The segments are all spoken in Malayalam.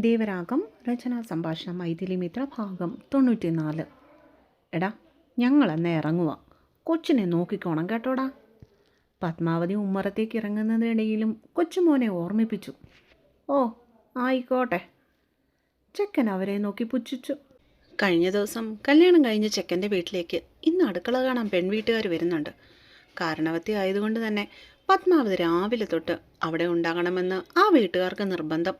ദേവരാഗം രചനാ സംഭാഷണം മൈഥിലി മിത്ര ഭാഗം 94. എടാ, ഞങ്ങളെന്നെ ഇറങ്ങുക. കൊച്ചിനെ നോക്കിക്കോണം കേട്ടോടാ. പത്മാവതി ഉമ്മറത്തേക്ക് ഇറങ്ങുന്നതിനിടയിലും കൊച്ചുമോനെ ഓർമ്മിപ്പിച്ചു. ഓ ആയിക്കോട്ടെ. ചെക്കൻ അവരെ നോക്കി പുച്ഛിച്ചു. കഴിഞ്ഞ ദിവസം കല്യാണം കഴിഞ്ഞ ചെക്കൻ്റെ വീട്ടിലേക്ക് ഇന്ന് അടുക്കള കാണാൻ പെൺവീട്ടുകാർ വരുന്നുണ്ട്. കാരണവത്തി ആയതുകൊണ്ട് തന്നെ പത്മാവതി രാവിലെ തൊട്ട് അവിടെ ഉണ്ടാകണമെന്ന് ആ വീട്ടുകാർക്ക് നിർബന്ധം.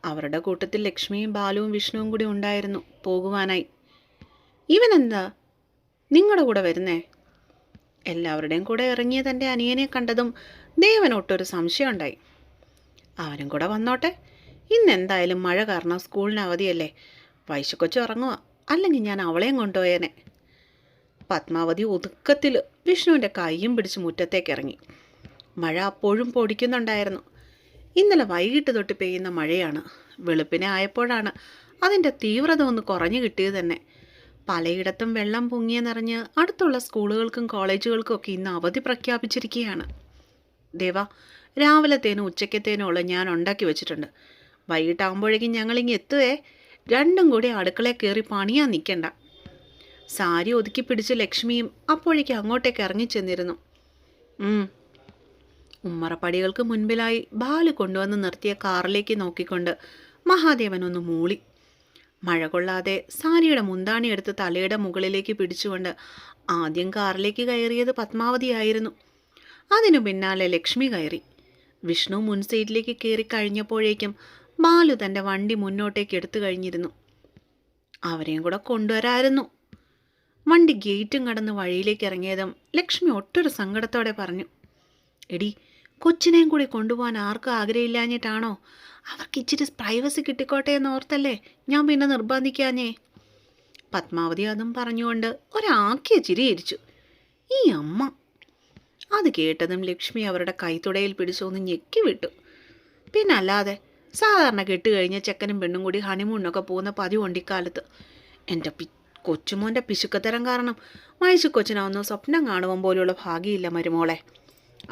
അവരുടെ കൂട്ടത്തിൽ ലക്ഷ്മിയും ബാലുവും വിഷ്ണുവും കൂടി ഉണ്ടായിരുന്നു പോകുവാനായി. ഇവനെന്താ നിങ്ങളുടെ കൂടെ വരുന്നേ? എല്ലാവരുടെയും കൂടെ ഇറങ്ങിയ തൻ്റെ അനിയനെ കണ്ടതും ദേവനൊട്ടൊരു സംശയം ഉണ്ടായി. അവനും കൂടെ വന്നോട്ടെ, ഇന്നെന്തായാലും മഴ കാരണം സ്കൂളിന് അവധിയല്ലേ. വൈശക്കൊച്ചു ഇറങ്ങുക, അല്ലെങ്കിൽ ഞാൻ അവളെയും കൊണ്ടുപോയേനെ. പത്മാവതി ഒതുക്കത്തിൽ വിഷ്ണുവിൻ്റെ കൈയും പിടിച്ച് മുറ്റത്തേക്ക് ഇറങ്ങി. മഴ അപ്പോഴും പൊടിക്കുന്നുണ്ടായിരുന്നു. ഇന്നലെ വൈകിട്ട് തൊട്ട് പെയ്യുന്ന മഴയാണ്. വെളുപ്പിനെ ആയപ്പോഴാണ് അതിൻ്റെ തീവ്രത ഒന്ന് കുറഞ്ഞു കിട്ടിയത് തന്നെ. പലയിടത്തും വെള്ളം പൊങ്ങിയെന്നറിഞ്ഞ് അടുത്തുള്ള സ്കൂളുകൾക്കും കോളേജുകൾക്കും ഒക്കെ ഇന്ന് അവധി പ്രഖ്യാപിച്ചിരിക്കുകയാണ്. ദേവാ, രാവിലത്തേനും ഉച്ചക്കത്തേനും ഉള്ള ഞാൻ ഉണ്ടാക്കി വെച്ചിട്ടുണ്ട്. വൈകിട്ടാകുമ്പോഴേക്കും ഞങ്ങളിങ്ങ് എത്തുവേ. രണ്ടും കൂടി അടുക്കളയിൽ കയറി പണിയാൻ നിൽക്കണ്ട. സാരി ഒതുക്കി പിടിച്ച് ലക്ഷ്മിയും അപ്പോഴേക്കും അങ്ങോട്ടേക്ക് ഇറങ്ങിച്ചെന്നിരുന്നു. ഉമ്മറപ്പടികൾക്ക് മുൻപിലായി ബാല് കൊണ്ടുവന്ന് നിർത്തിയ കാറിലേക്ക് നോക്കിക്കൊണ്ട് മഹാദേവൻ ഒന്ന് മൂളി. മഴ കൊള്ളാതെ സാരിയുടെ മുന്താണി എടുത്ത് തലയുടെ മുകളിലേക്ക് പിടിച്ചുകൊണ്ട് ആദ്യം കാറിലേക്ക് കയറിയത് പത്മാവതിയായിരുന്നു. അതിനു പിന്നാലെ ലക്ഷ്മി കയറി. വിഷ്ണു മുൻ സീറ്റിലേക്ക് കയറി കഴിഞ്ഞപ്പോഴേക്കും ബാലു തൻ്റെ വണ്ടി മുന്നോട്ടേക്ക് എടുത്തു കഴിഞ്ഞിരുന്നു. അവരെയും കൂടെ കൊണ്ടുവരായിരുന്നു. വണ്ടി ഗേറ്റും കടന്ന് വഴിയിലേക്ക് ഇറങ്ങിയതും ലക്ഷ്മി ഒട്ടൊരു സങ്കടത്തോടെ പറഞ്ഞു, എടി, കൊച്ചിനെയും കൂടി കൊണ്ടുപോകാൻ ആർക്കും ആഗ്രഹമില്ലാഞ്ഞിട്ടാണോ? അവർക്ക് ഇച്ചിരി പ്രൈവസി കിട്ടിക്കോട്ടെ എന്ന് ഓർത്തല്ലേ ഞാൻ പിന്നെ നിർബന്ധിക്കാഞ്ഞേ. പത്മാവതി അതും പറഞ്ഞുകൊണ്ട് ഒരാക്കിയ ചിരിയിരിച്ചു. ഈ അമ്മ. അത് കേട്ടതും ലക്ഷ്മി അവരുടെ കൈത്തുടയിൽ പിടിച്ചൊന്ന് ഞെക്കി വിട്ടു. പിന്നല്ലാതെ സാധാരണ കെട്ടുകഴിഞ്ഞ ചെക്കനും പെണ്ണും കൂടി ഹണിമൂണിനൊക്കെ പോകുന്ന പതിവുണ്ട് ഇക്കാലത്ത്. എൻ്റെ കൊച്ചുമോൻ്റെ പിശുക്കത്തരം കാരണം വയസ്സുകൊച്ചിനൊന്നും സ്വപ്നം കാണുവാൻ പോലുള്ള ഭാഗ്യമില്ല മരുമോളെ.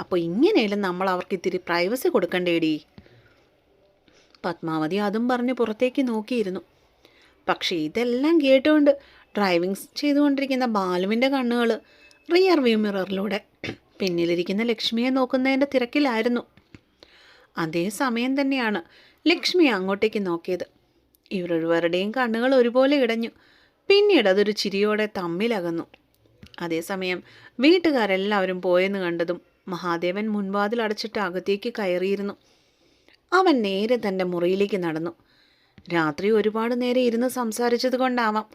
അപ്പോൾ ഇങ്ങനെയല്ലേ നമ്മൾ അവർക്ക് ഇത്തിരി പ്രൈവസി കൊടുക്കണ്ടേടി. പത്മാവതി അതും പറഞ്ഞ് പുറത്തേക്ക് നോക്കിയിരുന്നു. പക്ഷേ ഇതെല്ലാം കേട്ടുകൊണ്ട് ഡ്രൈവിംഗ് ചെയ്തുകൊണ്ടിരിക്കുന്ന ബാലുവിൻ്റെ കണ്ണുകൾ റിയർ വ്യൂ മിററിലൂടെ പിന്നിലിരിക്കുന്ന ലക്ഷ്മിയെ നോക്കുന്നതിൻ്റെ തിരക്കിലായിരുന്നു. അതേ സമയം തന്നെയാണ് ലക്ഷ്മി അങ്ങോട്ടേക്ക് നോക്കിയത്. ഇവരുവരുടെയും കണ്ണുകൾ ഒരുപോലെ ഇടഞ്ഞു. പിന്നീട് അതൊരു ചിരിയോടെ തമ്മിലകന്നു. അതേസമയം വീട്ടുകാരെല്ലാവരും പോയെന്ന് കണ്ടതും മഹാദേവൻ മുൻവാതിൽ അടച്ചിട്ട് അകത്തേക്ക് കയറിയിരുന്നു. അവൻ നേരെ തൻ്റെ മുറിയിലേക്ക് നടന്നു. രാത്രി ഒരുപാട് നേരം ഇരുന്ന് സംസാരിച്ചത് കൊണ്ടാവാം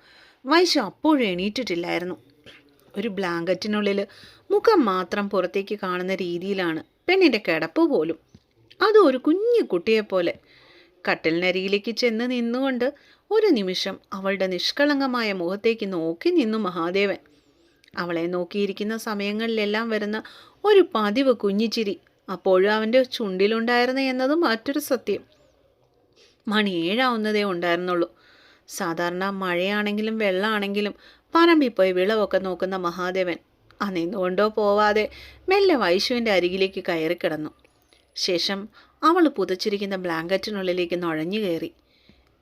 വൈശു അപ്പോഴും എണീറ്റിട്ടില്ലായിരുന്നു. ഒരു ബ്ലാങ്കറ്റിനുള്ളിൽ മുഖം മാത്രം പുറത്തേക്ക് കാണുന്ന രീതിയിലാണ് പെണ്ണിൻ്റെ കിടപ്പ് പോലും. അതും ഒരു കുഞ്ഞു കുട്ടിയെപ്പോലെ. കട്ടിലിനരിയിലേക്ക് ചെന്ന് നിന്നുകൊണ്ട് ഒരു നിമിഷം അവളുടെ നിഷ്കളങ്കമായ മുഖത്തേക്ക് നോക്കി നിന്നു മഹാദേവൻ. അവളെ നോക്കിയിരിക്കുന്ന സമയങ്ങളിലെല്ലാം വരുന്ന ഒരു പതിവ് കുഞ്ഞിച്ചിരി അപ്പോഴും അവൻ്റെ ചുണ്ടിലുണ്ടായിരുന്നു എന്നതും മറ്റൊരു സത്യം. മണി 7 ഉണ്ടായിരുന്നുള്ളൂ. സാധാരണ മഴയാണെങ്കിലും വെള്ളമാണെങ്കിലും പറമ്പിൽ പോയി വിളവൊക്കെ നോക്കുന്ന മഹാദേവൻ അന്നെന്തുകൊണ്ടോ പോവാതെ മെല്ലെ വൈശുവിൻ്റെ അരികിലേക്ക് കയറി കിടന്നു. ശേഷം അവൾ പുതച്ചിരിക്കുന്ന ബ്ലാങ്കറ്റിനുള്ളിലേക്ക് നുഴഞ്ഞു കയറി.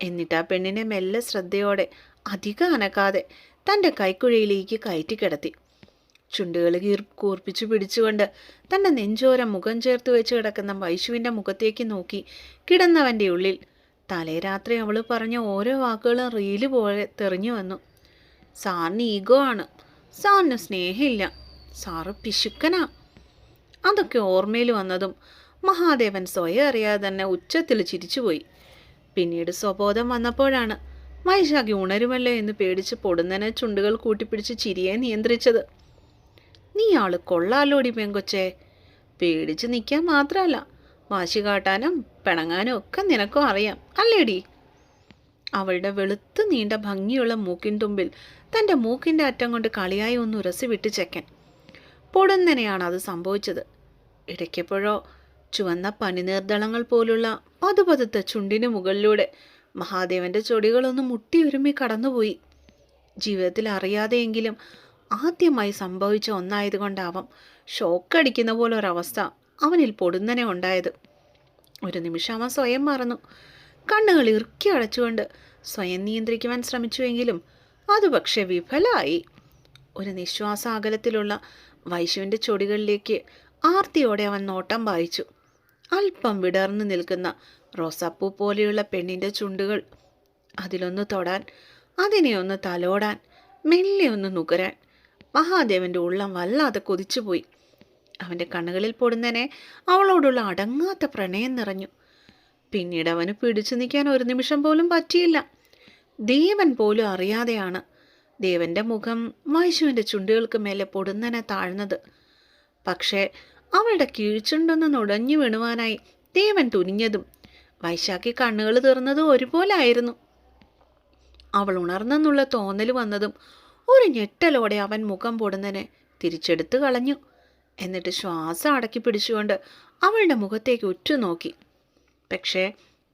എന്നിട്ട് ആ പെണ്ണിനെ മെല്ലെ ശ്രദ്ധയോടെ അധികം അനക്കാതെ തൻ്റെ കൈക്കുഴയിലേക്ക് കയറ്റിക്കിടത്തി. ചുണ്ടുകൾ കൂർപ്പിച്ചു പിടിച്ചുകൊണ്ട് തൻ്റെ നെഞ്ചോരം മുഖം ചേർത്ത് വെച്ച് കിടക്കുന്ന വൈശുവിൻ്റെ മുഖത്തേക്ക് നോക്കി കിടന്നവൻ്റെ ഉള്ളിൽ തലേ രാത്രി അവൾ പറഞ്ഞ ഓരോ വാക്കുകളും റീല് പോലെ തെറിഞ്ഞു വന്നു. സാറിന് ഈഗോ ആണ്, സാറിന് സ്നേഹമില്ല, സാറ് പിശുക്കനാ. അതൊക്കെ ഓർമ്മയിൽ വന്നതും മഹാദേവൻ സ്വയം അറിയാതെ തന്നെ ഉച്ചത്തിൽ ചിരിച്ചുപോയി. പിന്നീട് സ്വബോധം വന്നപ്പോഴാണ് വൈശാഖി ഉണരുമല്ലോ എന്ന് പേടിച്ച് പൊടുന്നനെ ചുണ്ടുകൾ കൂട്ടിപ്പിടിച്ച് ചിരിയെ നിയന്ത്രിച്ചത്. നീ ആള് കൊള്ളാലോടി പെങ്കൊച്ചേ. പേടിച്ച് നിൽക്കാൻ മാത്രമല്ല, വാശി കാട്ടാനും പിണങ്ങാനും ഒക്കെ നിനക്കും അറിയാം അല്ലേടി. അവളുടെ വെളുത്ത് നീണ്ട ഭംഗിയുള്ള മൂക്കിൻ തുമ്പിൽ തൻ്റെ മൂക്കിൻ്റെ അറ്റം കൊണ്ട് കളിയായി ഒന്ന് ഉരസി വിട്ട് ചെക്കൻ. പൊടുന്നനെയാണ് അത് സംഭവിച്ചത്. ഇടയ്ക്കെപ്പോഴോ ചുവന്ന പനിനീർദളങ്ങൾ പോലുള്ള പതുപതുത്ത ചുണ്ടിന് മുകളിലൂടെ മഹാദേവൻ്റെ ചൊടികളൊന്ന് മുട്ടിയുരുമ്മി കടന്നുപോയി. ജീവിതത്തിൽ അറിയാതെയെങ്കിലും ആദ്യമായി സംഭവിച്ച ഒന്നായതുകൊണ്ടാവാം ഷോക്കടിക്കുന്ന പോലെ ഒരവസ്ഥ അവനിൽ പൊടുന്നനെ ഉണ്ടായത്. ഒരു നിമിഷം അവൻ സ്വയം മറന്നു. കണ്ണുകൾ ഇറുക്കി അടച്ചുകൊണ്ട് സ്വയം നിയന്ത്രിക്കുവാൻ ശ്രമിച്ചുവെങ്കിലും അത് പക്ഷെ വിഫലമായി. ഒരു നിശ്വാസാകലത്തിലുള്ള വൈശുവിൻ്റെ ചൊടികളിലേക്ക് ആർത്തിയോടെ അവൻ നോട്ടം വായിച്ചു. അല്പം വിടർന്നു നിൽക്കുന്ന റോസാപ്പൂ പോലെയുള്ള പെണ്ണിൻ്റെ ചുണ്ടുകൾ. അതിലൊന്ന് തൊടാൻ, അതിനെ ഒന്ന് തലോടാൻ, മെല്ലെ ഒന്ന് നുകരാൻ മഹാദേവൻ്റെ ഉള്ളം വല്ലാതെ കൊതിച്ചുപോയി. അവൻ്റെ കണ്ണുകളിൽ പൊടുന്നനെ അവളോടുള്ള അടങ്ങാത്ത പ്രണയം നിറഞ്ഞു. പിന്നീട് അവന് പിടിച്ചു നിൽക്കാൻ ഒരു നിമിഷം പോലും പറ്റിയില്ല. ദേവൻ പോലും അറിയാതെയാണ് ദേവൻ്റെ മുഖം വൈശുവിൻ്റെ ചുണ്ടുകൾക്ക് മേലെ പൊടുന്നനെ താഴ്ന്നത്. പക്ഷേ അവളുടെ കീഴ്ചുണ്ടൊന്ന് നുടഞ്ഞു വീണുവാനായി ദേവൻ തുനിഞ്ഞതും വൈശാഖി കണ്ണുകൾ തീർന്നതും ഒരുപോലെ ആയിരുന്നു. അവൾ ഉണർന്നെന്നുള്ള തോന്നൽ വന്നതും ഒരു ഞെട്ടലോടെ അവൻ മുഖം പൊടുന്നനെ തിരിച്ചെടുത്ത് കളഞ്ഞു. എന്നിട്ട് ശ്വാസം അടക്കി പിടിച്ചുകൊണ്ട് അവളുടെ മുഖത്തേക്ക് ഉറ്റുനോക്കി. പക്ഷേ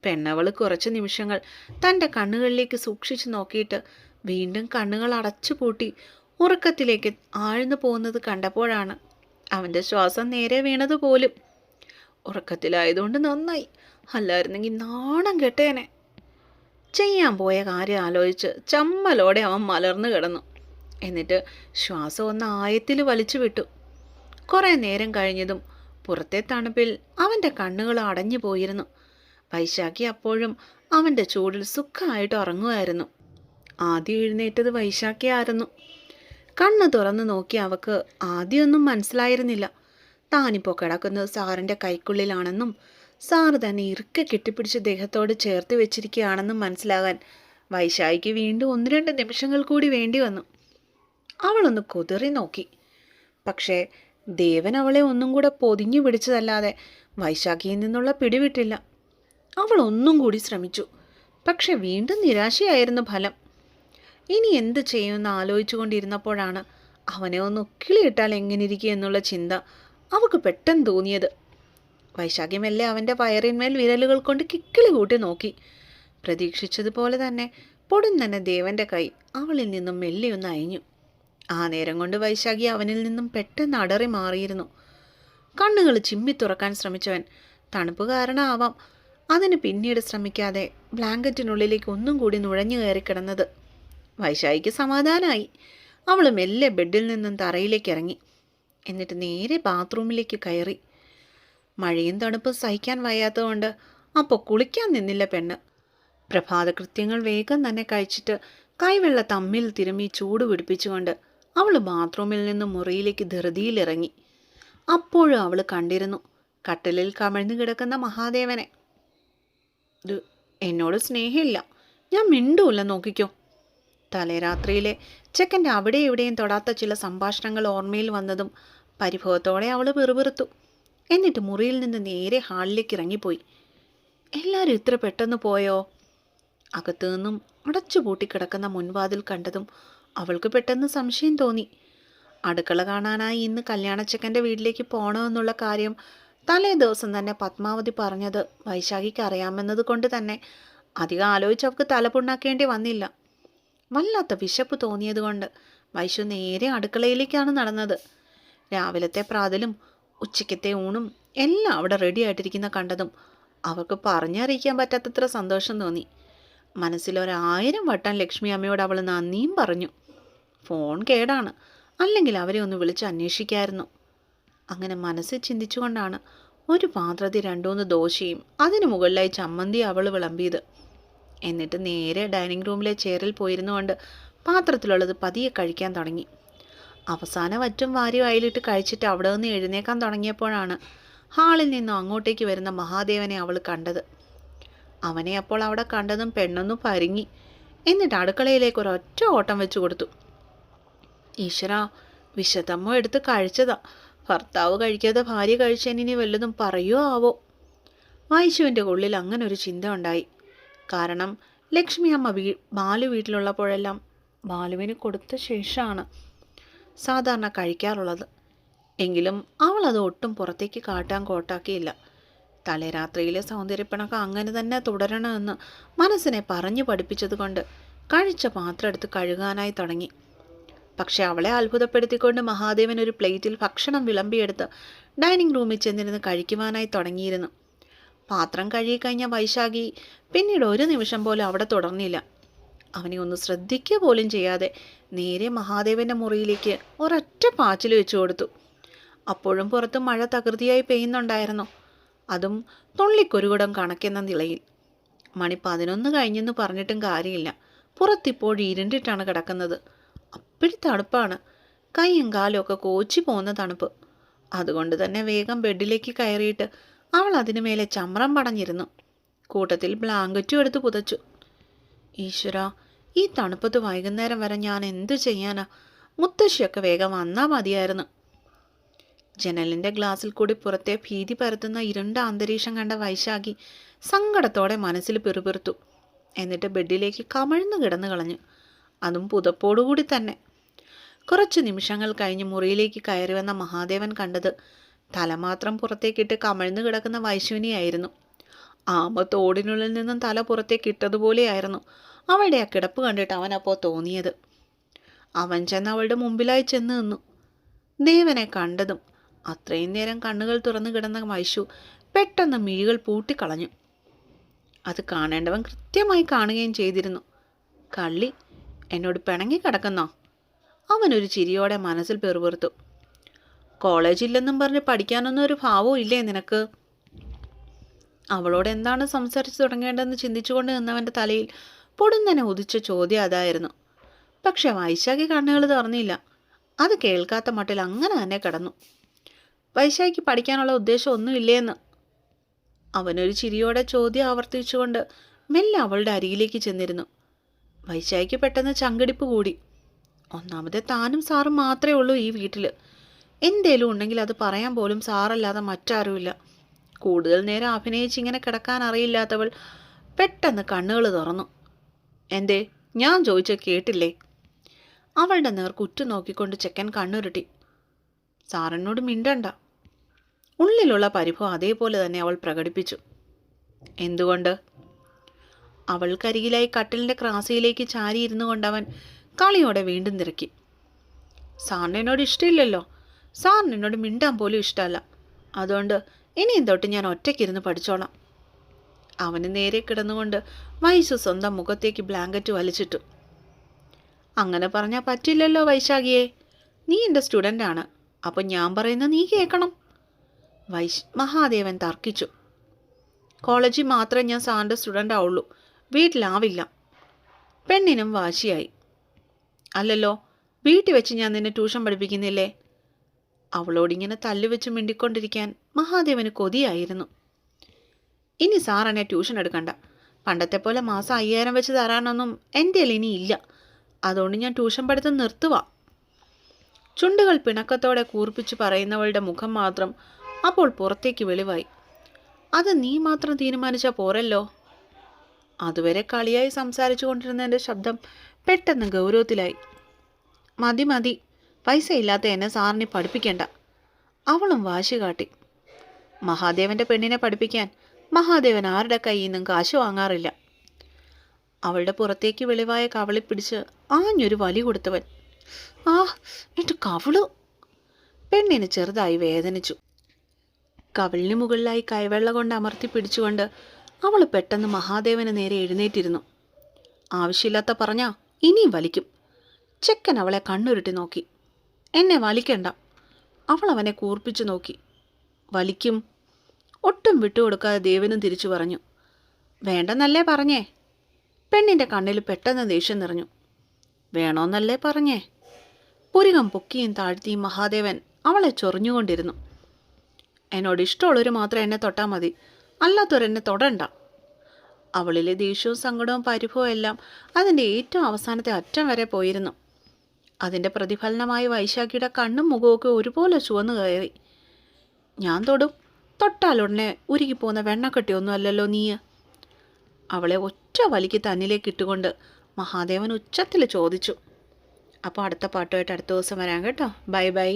പെണ്ണവൾ കുറച്ച് നിമിഷങ്ങൾ തൻ്റെ കണ്ണുകളിലേക്ക് സൂക്ഷിച്ചു നോക്കിയിട്ട് വീണ്ടും കണ്ണുകൾ അടച്ചു പൂട്ടി ഉറക്കത്തിലേക്ക് ആഴ്ന്നു പോകുന്നത് കണ്ടപ്പോഴാണ് അവൻ്റെ ശ്വാസം നേരെ വീണതുപോലും. ഉറക്കത്തിലായതുകൊണ്ട് നന്നായി, അല്ലായിരുന്നെങ്കിൽ നാണം കെട്ടേനെ. ചെയ്യാൻ പോയ കാര്യം ആലോചിച്ച് ചമ്മലോടെ അവൻ മലർന്നു കിടന്നു. എന്നിട്ട് ശ്വാസം ഒന്ന് ആയത്തിൽ വലിച്ചു വിട്ടു. കുറേ നേരം കഴിഞ്ഞതും പുറത്തെ തണുപ്പിൽ അവൻ്റെ കണ്ണുകൾ അടഞ്ഞു പോയിരുന്നു. വൈശാഖി അപ്പോഴും അവൻ്റെ ചൂടിൽ സുഖമായിട്ട് ഉറങ്ങുമായിരുന്നു. ആദ്യം എഴുന്നേറ്റത് വൈശാഖിയായിരുന്നു. കണ്ണ് തുറന്നു നോക്കി അവൾക്ക് ആദ്യമൊന്നും മനസ്സിലായിരുന്നില്ല. താനിപ്പോൾ കിടക്കുന്നത് സാറിൻ്റെ കൈക്കുള്ളിലാണെന്നും സാറ് തന്നെ ഇറുക്കെ കെട്ടിപ്പിടിച്ച് ദേഹത്തോട് ചേർത്ത് വെച്ചിരിക്കുകയാണെന്നും മനസ്സിലാകാൻ വൈശാഖിക്ക് വീണ്ടും 1-2 നിമിഷങ്ങൾ കൂടി വേണ്ടി വന്നു. അവളൊന്ന് കുതിറി നോക്കി. പക്ഷേ ദേവൻ അവളെ ഒന്നും കൂടെ പൊതിഞ്ഞു പിടിച്ചതല്ലാതെ വൈശാഖിയിൽ നിന്നുള്ള പിടിവിട്ടില്ല. അവൾ ഒന്നും കൂടി ശ്രമിച്ചു. പക്ഷെ വീണ്ടും നിരാശയായിരുന്നു ഫലം. ഇനി എന്ത് ചെയ്യുമെന്ന് ആലോചിച്ചു കൊണ്ടിരുന്നപ്പോഴാണ് അവനെ ഒന്ന് കിളിയിട്ടാൽ എങ്ങനെയിരിക്കും എന്നുള്ള ചിന്ത അവൾക്ക് പെട്ടെന്ന് തോന്നിയത്. വൈശാഖി മെല്ലെ അവൻ്റെ വയറിന്മേൽ വിരലുകൾ കൊണ്ട് കിക്കിളി കൂട്ടി നോക്കി. പ്രതീക്ഷിച്ചതുപോലെ തന്നെ പൊടുന്നനെ ദേവൻ്റെ കൈ അവളിൽ നിന്നും മെല്ലെയൊന്ന് അയഞ്ഞു. ആ നേരം കൊണ്ട് വൈശാഖി അവനിൽ നിന്നും പെട്ടെന്ന് അടറി മാറിയിരുന്നു. കണ്ണുകൾ ചിമ്മി തുറക്കാൻ ശ്രമിച്ചവൻ തണുപ്പ് കാരണമാവാം അതിന് പിന്നീട് ശ്രമിക്കാതെ ബ്ലാങ്കറ്റിനുള്ളിലേക്ക് ഒന്നും കൂടി നുഴഞ്ഞു കയറി കിടന്നത്. വൈശാഖിക്ക് സമാധാനമായി. അവൾ മെല്ലെ ബെഡിൽ നിന്നും തറയിലേക്ക് ഇറങ്ങി. എന്നിട്ട് നേരെ ബാത്റൂമിലേക്ക് കയറി. മഴയും തണുപ്പും സഹിക്കാൻ വയ്യാത്തതുകൊണ്ട് അപ്പോൾ കുളിക്കാൻ നിന്നില്ല പെണ്ണ്. പ്രഭാതകൃത്യങ്ങൾ വേഗം തന്നെ കഴിച്ചിട്ട് കൈവെള്ള തമ്മിൽ തിരുമ്മി ചൂട് പിടിപ്പിച്ചുകൊണ്ട് അവൾ ബാത്റൂമിൽ നിന്നും മുറിയിലേക്ക് ധൃതിയിലിറങ്ങി. അപ്പോഴും അവൾ കണ്ടിരുന്നു കട്ടിലിൽ കമിഴ്ന്നു കിടക്കുന്ന മഹാദേവനെ. എന്നോട് സ്നേഹമില്ല, ഞാൻ മിണ്ടൂല്ല, നോക്കിക്കോ. തലേരാത്രിയിലെ ചെക്കൻ്റെ അവിടെ ഇവിടെയും തൊടാത്ത ചില സംഭാഷണങ്ങൾ ഓർമ്മയിൽ വന്നതും പരിഭവത്തോടെ അവൾ പിറുപിറുത്തു. എന്നിട്ട് മുറിയിൽ നിന്ന് നേരെ ഹാളിലേക്ക് ഇറങ്ങിപ്പോയി. എല്ലാവരും ഇത്ര പെട്ടെന്ന് പോയോ? അകത്തു നിന്നും അടച്ചു പൂട്ടിക്കിടക്കുന്ന മുൻവാതിൽ കണ്ടതും അവൾക്ക് പെട്ടെന്ന് സംശയം തോന്നി. അടുക്കള കാണാനായി ഇന്ന് കല്യാണച്ചക്കൻ്റെ വീട്ടിലേക്ക് പോകണമെന്നുള്ള കാര്യം തലേ ദിവസം തന്നെ പത്മാവതി പറഞ്ഞത് വൈശാഖിക്ക് അറിയാമെന്നത് കൊണ്ട് തന്നെ അധികം ആലോചിച്ച് അവൾക്ക് തലപുണ്ണാക്കേണ്ടി വന്നില്ല. വല്ലാത്ത വിശപ്പ് തോന്നിയതുകൊണ്ട് വൈശു നേരെ അടുക്കളയിലേക്കാണ് നടന്നത്. രാവിലത്തെ പ്രാതലും ഉച്ചയ്ക്കത്തെ ഊണും എല്ലാം അവിടെ റെഡി ആയിട്ടിരിക്കുന്ന കണ്ടതും അവൾക്ക് പറഞ്ഞറിയിക്കാൻ പറ്റാത്തത്ര സന്തോഷം തോന്നി. മനസ്സിലൊരായിരം വട്ടം ലക്ഷ്മി അമ്മയോട് അവൾ നന്ദിയും പറഞ്ഞു. ഫോൺ കേടാണ്, അല്ലെങ്കിൽ അവരെ ഒന്ന് വിളിച്ച് അന്വേഷിക്കായിരുന്നു. അങ്ങനെ മനസ്സിൽ ചിന്തിച്ചുകൊണ്ടാണ് ഒരു പാത്രത്തിൽ 2-3 ദോശയും അതിന് മുകളിലായി ചമ്മന്തി അവൾ വിളമ്പിയത്. എന്നിട്ട് നേരെ ഡൈനിങ് റൂമിലെ ചെയറിൽ പോയിരുന്നുകൊണ്ട് പാത്രത്തിലുള്ളത് പതിയെ കഴിക്കാൻ തുടങ്ങി. അവസാനം വറ്റും വാരി വായിലിട്ട് കഴിച്ചിട്ട് അവിടെ നിന്ന് എഴുന്നേക്കാൻ തുടങ്ങിയപ്പോഴാണ് ഹാളിൽ നിന്നും അങ്ങോട്ടേക്ക് വരുന്ന മഹാദേവനെ അവൾ കണ്ടത്. അവനെ അപ്പോൾ അവിടെ കണ്ടതും പെണ്ണൊന്നു പരിങ്ങി. എന്നിട്ട് അടുക്കളയിലേക്ക് ഒരൊറ്റ ഓട്ടം വെച്ചു കൊടുത്തു. ഈശ്വരാ, വിശദമ്മ എടുത്ത് കഴിച്ചതാ. ഭർത്താവ് കഴിക്കാതെ ഭാര്യ കഴിച്ചതിനി വല്ലതും പറയുമോ ആവോ? വൈശുവിൻ്റെ ഉള്ളിൽ അങ്ങനെ ഒരു ചിന്ത ഉണ്ടായി. കാരണം ലക്ഷ്മി അമ്മ ബാലു വീട്ടിലുള്ളപ്പോഴെല്ലാം ബാലുവിന് കൊടുത്ത ശേഷമാണ് സാധാരണ കഴിക്കാറുള്ളത്. എങ്കിലും അവളത് ഒട്ടും പുറത്തേക്ക് കാട്ടാൻ കോട്ടാക്കിയില്ല. തലേരാത്രിയിലെ സൗന്ദര്യപ്പിണക്കം അങ്ങനെ തന്നെ തുടരണമെന്ന് മനസ്സിനെ പറഞ്ഞു പഠിപ്പിച്ചതുകൊണ്ട് കഴിച്ച പാത്രം എടുത്ത് കഴുകാനായി തുടങ്ങി. പക്ഷെ അവളെ അത്ഭുതപ്പെടുത്തിക്കൊണ്ട് മഹാദേവൻ ഒരു പ്ലേറ്റിൽ ഭക്ഷണം വിളമ്പിയെടുത്ത് ഡൈനിങ് റൂമിൽ ചെന്നിരുന്ന് കഴിക്കുവാനായി തുടങ്ങിയിരുന്നു. പാത്രം കഴുകിക്കഴിഞ്ഞ വൈശാഖി പിന്നീട് ഒരു നിമിഷം പോലും അവിടെ തുടർന്നില്ല. അവനെ ഒന്ന് ശ്രദ്ധിക്കുക പോലും ചെയ്യാതെ നേരെ മഹാദേവൻ്റെ മുറിയിലേക്ക് ഒരൊറ്റ പാച്ചിൽ വെച്ചു കൊടുത്തു. അപ്പോഴും പുറത്ത് മഴ തകൃതിയായി പെയ്യുന്നുണ്ടായിരുന്നു, അതും തുള്ളിക്കൊരുകുടം കണക്കെന്ന നിലയിൽ. മണി 11 കഴിഞ്ഞെന്ന് പറഞ്ഞിട്ടും കാര്യമില്ല, പുറത്തിപ്പോഴും ഇരുണ്ടിട്ടാണ് കിടക്കുന്നത്. അപ്പിടി തണുപ്പാണ്, കൈയും കാലും ഒക്കെ കോച്ചി പോകുന്ന തണുപ്പ്. അതുകൊണ്ട് തന്നെ വേഗം ബെഡിലേക്ക് കയറിയിട്ട് അവൾ അതിനു മേലെ ചമ്രം പടഞ്ഞിരുന്നു. കൂട്ടത്തിൽ ബ്ലാങ്കറ്റും എടുത്ത് പുതച്ചു. ഈശ്വര, ഈ തണുപ്പത്ത് വൈകുന്നേരം വരെ ഞാൻ എന്തു ചെയ്യാനാ? മുത്തശ്ശിയൊക്കെ വേഗം വന്നാൽ മതിയായിരുന്നു. ജനലിൻ്റെ ഗ്ലാസ്സിൽ കൂടി പുറത്തെ ഭീതി പരത്തുന്ന ഇരുണ്ട അന്തരീക്ഷം കണ്ട വൈശാഖി സങ്കടത്തോടെ മനസ്സിൽ പിറുപിറുത്തു. എന്നിട്ട് ബെഡിലേക്ക് കമഴ്ന്നു കിടന്നു കളഞ്ഞു, അതും പുതപ്പോടുകൂടി തന്നെ. കുറച്ച് നിമിഷങ്ങൾ കഴിഞ്ഞ് മുറിയിലേക്ക് കയറി വന്ന മഹാദേവൻ കണ്ടത് തലമാത്രം പുറത്തേക്കിട്ട് കമഴ്ന്നു കിടക്കുന്ന വൈശുവിനെയായിരുന്നു. ആമ തോടിനുള്ളിൽ നിന്നും തല പുറത്തേക്ക് ഇട്ടതുപോലെയായിരുന്നു അവളുടെ ആ കിടപ്പ് കണ്ടിട്ട് അവനപ്പോൾ തോന്നിയത്. അവൻ ചെന്ന് അവളുടെ മുമ്പിലായി ചെന്ന് നിന്നു. ദേവനെ കണ്ടതും അത്രയും നേരം കണ്ണുകൾ തുറന്നു കിടന്ന വൈശു പെട്ടെന്ന് മിഴികൾ പൂട്ടിക്കളഞ്ഞു. അത് കാണേണ്ടവൻ കൃത്യമായി കാണുകയും ചെയ്തിരുന്നു. കള്ളി, എന്നോട് പിണങ്ങി കിടക്കുന്നോ? അവനൊരു ചിരിയോടെ മനസ്സിൽ പെറുപെറുത്തു. കോളേജില്ലെന്നും പറഞ്ഞ് പഠിക്കാനൊന്നും ഒരു ഭാവവും ഇല്ലേ നിനക്ക്? അവളോട് എന്താണ് സംസാരിച്ചു തുടങ്ങേണ്ടതെന്ന് ചിന്തിച്ചുകൊണ്ട് നിന്നവൻ്റെ തലയിൽ പൊടുന്നനെ ഉദിച്ച ചോദ്യം അതായിരുന്നു. പക്ഷെ വൈശാഖി കണ്ണുകൾ തുറന്നില്ല. അത് കേൾക്കാത്ത മട്ടിൽ അങ്ങനെ തന്നെ കിടന്നു. വൈശാഖിക്ക് പഠിക്കാനുള്ള ഉദ്ദേശം ഒന്നുമില്ലേന്ന് അവനൊരു ചിരിയോടെ ചോദ്യം ആവർത്തിച്ചുകൊണ്ട് മെല്ലെ അവളുടെ അരികിലേക്ക് ചെന്നിരുന്നു. വൈശാഖിക്ക് പെട്ടെന്ന് ചങ്കടിപ്പ് കൂടി. ഒന്നാമതെ താനും സാറും മാത്രമേ ഉള്ളൂ ഈ വീട്ടിൽ. എന്തേലും ഉണ്ടെങ്കിൽ അത് പറയാൻ പോലും സാറല്ലാതെ മറ്റാരുമില്ല. കൂടുതൽ നേരം അഭിനയിച്ചിങ്ങനെ കിടക്കാൻ അറിയില്ലാത്തവൾ പെട്ടെന്ന് കണ്ണുകൾ തുറന്നു. എന്തേ, ഞാൻ ചോദിച്ച കേട്ടില്ലേ? അവളുടെ നേർക്ക് ഉറ്റുനോക്കിക്കൊണ്ട് ചെക്കൻ കണ്ണുരുട്ടി. സാറിനോട് മിണ്ടണ്ട. ഉള്ളിലുള്ള പരിഭവം അതേപോലെ തന്നെ അവൾ പ്രകടിപ്പിച്ചു. എന്തുകൊണ്ട്? അവൾക്കരികിലായി കട്ടിലിൻ്റെ ക്രാസിയിലേക്ക് ചാരിയിരുന്നു കൊണ്ടവൻ കളിയോടെ വീണ്ടും തിരക്കി. സാറിനോട് ഇഷ്ടമില്ലല്ലോ. സാറിനോട് മിണ്ടാൻ പോലും ഇഷ്ടമല്ല. അതുകൊണ്ട് ഇനിയും തൊട്ട് ഞാൻ ഒറ്റയ്ക്കിരുന്ന് പഠിച്ചോളാം. അവന് നേരെ കിടന്നുകൊണ്ട് വൈശു സ്വന്തം മുഖത്തേക്ക് ബ്ലാങ്കറ്റ് വലിച്ചിട്ടു. അങ്ങനെ പറഞ്ഞാൽ പറ്റില്ലല്ലോ വൈശാഖിയെ. നീ എൻ്റെ സ്റ്റുഡൻ്റാണ്, അപ്പം ഞാൻ പറയുന്നത് നീ കേൾക്കണം. മഹാദേവൻ തർക്കിച്ചു. കോളേജിൽ മാത്രമേ ഞാൻ സാറിൻ്റെ സ്റ്റുഡൻ്റ് ആവുള്ളൂ, വീട്ടിലാവില്ല. പെണ്ണിനും വാശിയായി. അല്ലല്ലോ, വീട്ടിൽ വെച്ച് ഞാൻ നിന്നെ ട്യൂഷൻ പഠിപ്പിക്കുന്നില്ലേ? അവളോടിങ്ങനെ തല്ലുവെച്ച് മിണ്ടിക്കൊണ്ടിരിക്കാൻ മഹാദേവന് കൊതിയായിരുന്നു. ഇനി സാർ എന്നെ ട്യൂഷൻ എടുക്കണ്ട. പണ്ടത്തെ പോലെ മാസം 5000 വെച്ച് തരാനൊന്നും എൻ്റെ ഇനി ഇല്ല. അതുകൊണ്ട് ഞാൻ ട്യൂഷൻ പഠിത്തം നിർത്തുക. ചുണ്ടുകൾ പിണക്കത്തോടെ കൂർപ്പിച്ച് പറയുന്നവളുടെ മുഖം മാത്രം അപ്പോൾ പുറത്തേക്ക് വെളിവായി. അത് നീ മാത്രം തീരുമാനിച്ചാൽ പോരല്ലോ. അതുവരെ കളിയായി സംസാരിച്ചു കൊണ്ടിരുന്നതിൻ്റെ ശബ്ദം പെട്ടെന്ന് ഗൗരവത്തിലായി. മതി മതി, പൈസ ഇല്ലാത്ത എന്നെ സാറിനെ പഠിപ്പിക്കേണ്ട. അവളും വാശി കാട്ടി. മഹാദേവൻ്റെ പെണ്ണിനെ പഠിപ്പിക്കാൻ മഹാദേവൻ ആരുടെ കയ്യിൽ നിന്നും കാശ് വാങ്ങാറില്ല. അവളുടെ പുറത്തേക്ക് വെളിവായ കവളി പിടിച്ച് ആഞ്ഞൊരു വലി കൊടുത്തവൻ. ആ, എൻ്റെ കവളു! പെണ്ണിന് ചെറുതായി വേദനിച്ചു. കവളിന് മുകളിലായി കൈവെള്ള കൊണ്ട് അമർത്തി പിടിച്ചുകൊണ്ട് അവൾ പെട്ടെന്ന് മഹാദേവന് നേരെ എഴുന്നേറ്റിരുന്നു. ആവശ്യമില്ലാത്ത പറഞ്ഞാ ഇനിയും വലിക്കും. ചെക്കൻ അവളെ കണ്ണുരുട്ടി നോക്കി. എന്നെ വലിക്കണ്ട. അവൾ അവനെ കൂർപ്പിച്ചു നോക്കി. വലിക്കും. ഒട്ടും വിട്ടുകൊടുക്കാതെ ദേവനും തിരിച്ചു പറഞ്ഞു. വേണ്ടെന്നല്ലേ പറഞ്ഞേ? പെണ്ണിൻ്റെ കണ്ണിൽ പെട്ടെന്ന് ദേഷ്യം നിറഞ്ഞു. വേണോന്നല്ലേ പറഞ്ഞേ? പുരികം പൊക്കിയും താഴ്ത്തിയും മഹാദേവൻ അവളെ ചൊറിഞ്ഞുകൊണ്ടിരുന്നു. എന്നോട് ഇഷ്ടമുള്ളവർ മാത്രം എന്നെ തൊട്ടാൽ മതി, അല്ലാത്തവരെന്നെ തൊടണ്ട. അവളിലെ ദേഷ്യവും സങ്കടവും പരിഭവവും എല്ലാം അതിൻ്റെ ഏറ്റവും അവസാനത്തെ അറ്റം വരെ പോയിരുന്നു. അതിൻ്റെ പ്രതിഫലനമായി വൈശാഖിയുടെ കണ്ണും മുഖമൊക്കെ ഒരുപോലെ ചുവന്നു കയറി. ഞാൻ തൊടും? തൊട്ടാലുടനെ ഉരുകിപ്പോകുന്ന വെണ്ണക്കെട്ടിയൊന്നും അല്ലല്ലോ നീ. അവളെ ഒറ്റ വലിക്ക് തന്നിലേക്ക് ഇട്ടുകൊണ്ട് മഹാദേവൻ ഉച്ചത്തിൽ ചോദിച്ചു. അപ്പോൾ അടുത്ത പാട്ടുമായിട്ട് അടുത്ത ദിവസം വരാം കേട്ടോ. Bye bye.